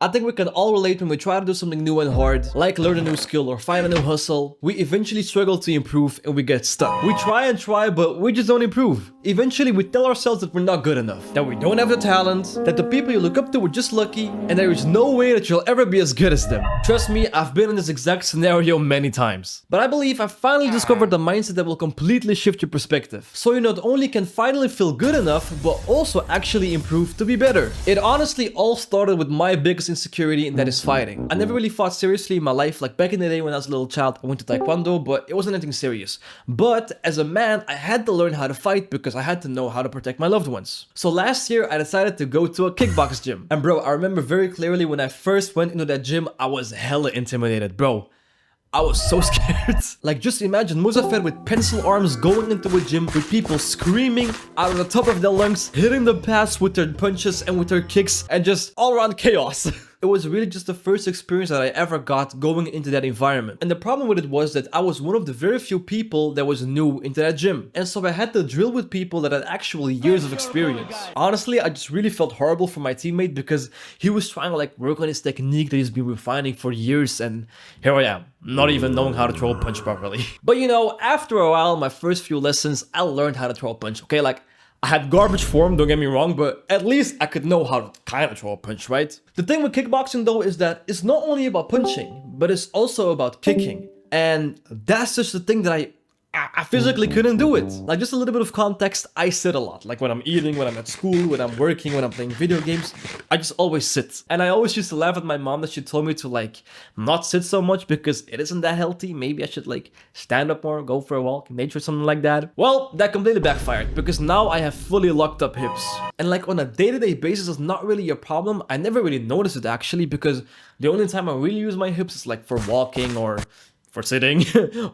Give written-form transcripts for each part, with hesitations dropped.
I think we can all relate when we try to do something new and hard, like learn a new skill or find a new hustle. We eventually struggle to improve and we get stuck. We try and try, but we just don't improve. Eventually, we tell ourselves that we're not good enough, that we don't have the talent, that the people you look up to were just lucky, and there is no way that you'll ever be as good as them. Trust me, I've been in this exact scenario many times. But I believe I've finally discovered the mindset that will completely shift your perspective. So you not only can finally feel good enough, but also actually improve to be better. It honestly all started with my biggest insecurity, and that is fighting. I never really fought seriously in my life. Like back in the day when I was a little child, I went to Taekwondo, but it wasn't anything serious. But as a man, I had to learn how to fight because I had to know how to protect my loved ones. So last year, I decided to go to a kickbox gym. And bro, I remember very clearly when I first went into that gym, I was hella intimidated, bro. I was so scared. Like, just imagine Muzaffer with pencil arms going into a gym with people screaming out of the top of their lungs, hitting the pads with their punches and with their kicks, and just all around chaos. It was really just the first experience that I ever got going into that environment. And the problem with it was that I was one of the very few people that was new into that gym. And so I had to drill with people that had actually years of experience. Honestly, I just really felt horrible for my teammate because he was trying to like work on his technique that he's been refining for years, and here I am, not even knowing how to throw a punch properly. But you know, after a while, my first few lessons, I learned how to throw a punch, okay? Like, I had garbage form, don't get me wrong, but at least I could know how to kind of throw a punch, right? The thing with kickboxing though is that it's not only about punching, but it's also about kicking. And that's just the thing that I physically couldn't do it. Like, just a little bit of context, I sit a lot. Like when I'm eating, when I'm at school, when I'm working, when I'm playing video games, I just always sit. And I always used to laugh at my mom that she told me to like not sit so much because it isn't that healthy. Maybe I should like stand up more, go for a walk in nature, something like that. Well, that completely backfired because now I have fully locked up hips. And like on a day-to-day basis, it's not really a problem. I never really noticed it actually because the only time I really use my hips is like for walking or for sitting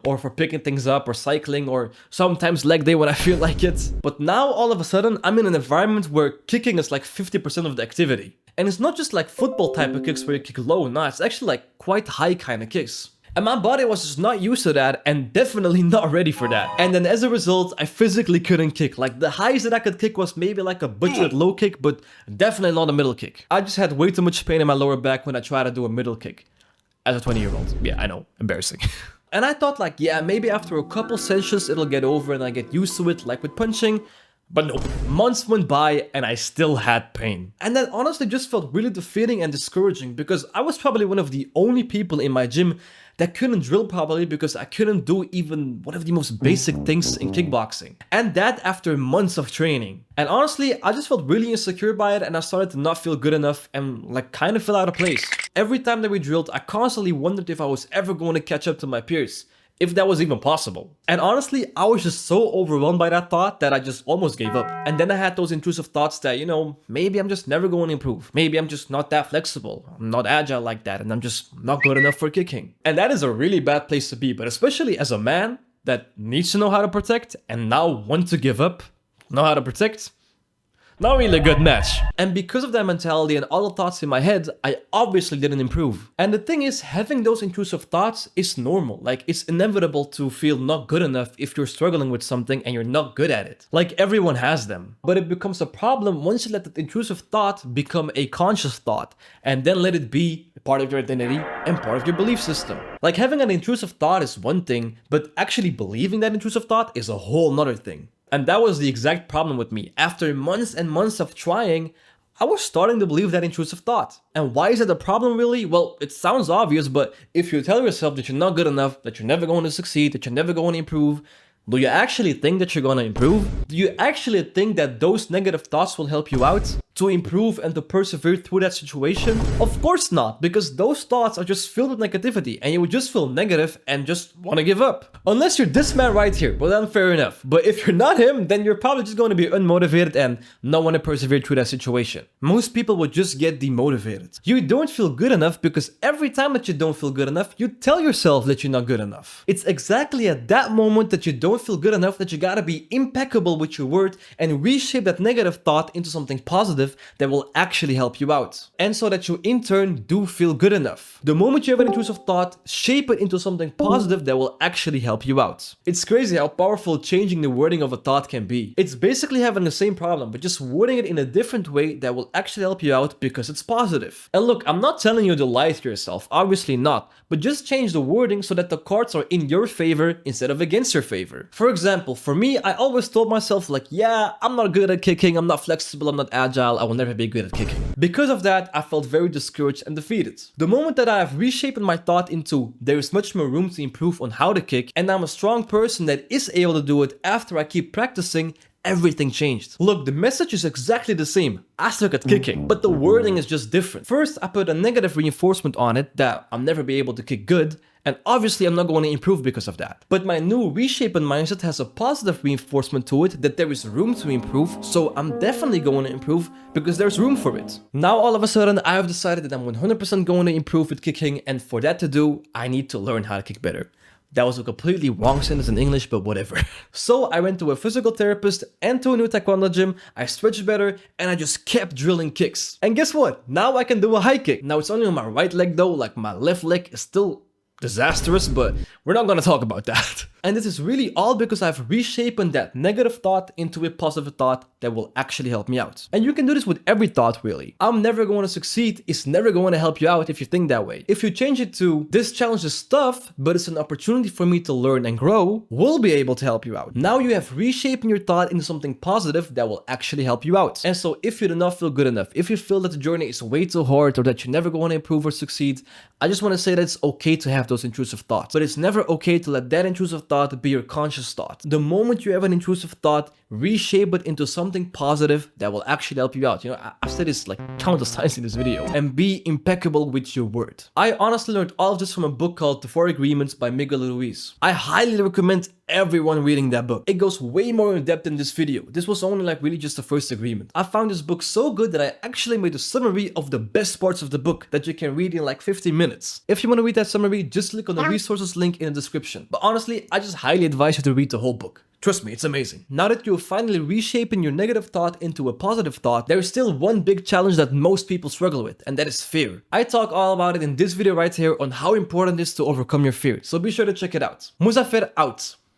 or for picking things up or cycling or sometimes leg day when I feel like it. But now all of a sudden I'm in an environment where kicking is like 50% of the activity. And it's not just like football type of kicks where you kick low, no, it's actually like quite high kind of kicks. And my body was just not used to that and definitely not ready for that. And then as a result, I physically couldn't kick. Like the highest that I could kick was maybe like a butchered low kick, but definitely not a middle kick. I just had way too much pain in my lower back when I tried to do a middle kick. As a 20-year-old. Yeah, I know, embarrassing. And I thought like, yeah, maybe after a couple sessions it'll get over and I get used to it like with punching. But nope, months went by and I still had pain. And that honestly just felt really defeating and discouraging because I was probably one of the only people in my gym that couldn't drill properly because I couldn't do even one of the most basic things in kickboxing. And that after months of training. And honestly, I just felt really insecure by it and I started to not feel good enough and like kind of fell out of place. Every time that we drilled, I constantly wondered if I was ever going to catch up to my peers. If that was even possible. And honestly, I was just so overwhelmed by that thought that I just almost gave up. And then I had those intrusive thoughts that, you know, maybe I'm just never going to improve. Maybe I'm just not that flexible. I'm not agile like that and I'm just not good enough for kicking. And that is a really bad place to be, but especially as a man that needs to know how to protect and now want to give up, know how to protect. Not really a good match. And because of that mentality and all the thoughts in my head, I obviously didn't improve. And the thing is, having those intrusive thoughts is normal. Like, it's inevitable to feel not good enough if you're struggling with something and you're not good at it. Like, everyone has them. But it becomes a problem once you let that intrusive thought become a conscious thought and then let it be part of your identity and part of your belief system. Like, having an intrusive thought is one thing, but actually believing that intrusive thought is a whole nother thing. And that was the exact problem with me. After months and months of trying, I was starting to believe that intrusive thought. And why is that a problem really? Well, it sounds obvious, but if you tell yourself that you're not good enough, that you're never going to succeed, that you're never going to improve, do you actually think that you're going to improve? Do you actually think that those negative thoughts will help you out to improve and to persevere through that situation? Of course not, because those thoughts are just filled with negativity and you would just feel negative and just want to give up. Unless you're this man right here, well then fair enough. But if you're not him, then you're probably just going to be unmotivated and not want to persevere through that situation. Most people would just get demotivated. You don't feel good enough because every time that you don't feel good enough, you tell yourself that you're not good enough. It's exactly at that moment that you don't feel good enough that you gotta be impeccable with your word and reshape that negative thought into something positive positive that will actually help you out. And so that you in turn do feel good enough. The moment you have an intrusive thought, shape it into something positive that will actually help you out. It's crazy how powerful changing the wording of a thought can be. It's basically having the same problem, but just wording it in a different way that will actually help you out because it's positive. And look, I'm not telling you to lie to yourself, obviously not, but just change the wording so that the cards are in your favor instead of against your favor. For example, for me, I always told myself like, yeah, I'm not good at kicking, I'm not flexible, I'm not agile, I will never be good at kicking. Because of that, I felt very discouraged and defeated. The moment that I have reshaped my thought into there is much more room to improve on how to kick, and I'm a strong person that is able to do it after I keep practicing, everything changed. Look, the message is exactly the same. I suck at kicking, but the wording is just different. First, I put a negative reinforcement on it that I'll never be able to kick good, and obviously I'm not going to improve because of that. But my new reshaped mindset has a positive reinforcement to it that there is room to improve, so I'm definitely going to improve because there's room for it. Now all of a sudden I have decided that I'm 100% going to improve with kicking, and for that to do, I need to learn how to kick better. That was a completely wrong sentence in English, but whatever. So I went to a physical therapist and to a new taekwondo gym, I stretched better, and I just kept drilling kicks. And guess what? Now I can do a high kick. Now it's only on my right leg though, like my left leg is still disastrous, but we're not gonna talk about that. And this is really all because I've reshaped that negative thought into a positive thought that will actually help me out. And you can do this with every thought really. I'm never going to succeed is never going to help you out if you think that way. If you change it to this challenge is tough, but it's an opportunity for me to learn and grow, we'll be able to help you out. Now you have reshaped your thought into something positive that will actually help you out. And so if you do not feel good enough, if you feel that the journey is way too hard or that you're never going to improve or succeed, I just want to say that it's okay to have those intrusive thoughts, but it's never okay to let that intrusive thought be your conscious thought. The moment you have an intrusive thought, reshape it into something positive that will actually help you out. You know, I've said this like countless times in this video. And be impeccable with your word. I honestly learned all of this from a book called The Four Agreements by Miguel Ruiz. I highly recommend everyone reading that book. It goes way more in depth than this video. This was only like really just the first agreement. I found this book so good that I actually made a summary of the best parts of the book that you can read in like 15 minutes. If you want to read that summary, just click on the resources link in the description. But honestly, I just highly advise you to read the whole book. Trust me, it's amazing. Now that you're finally reshaping your negative thought into a positive thought, there is still one big challenge that most people struggle with, and that is fear. I talk all about it in this video right here on how important it is to overcome your fear, so be sure to check it out. Muzaffer out.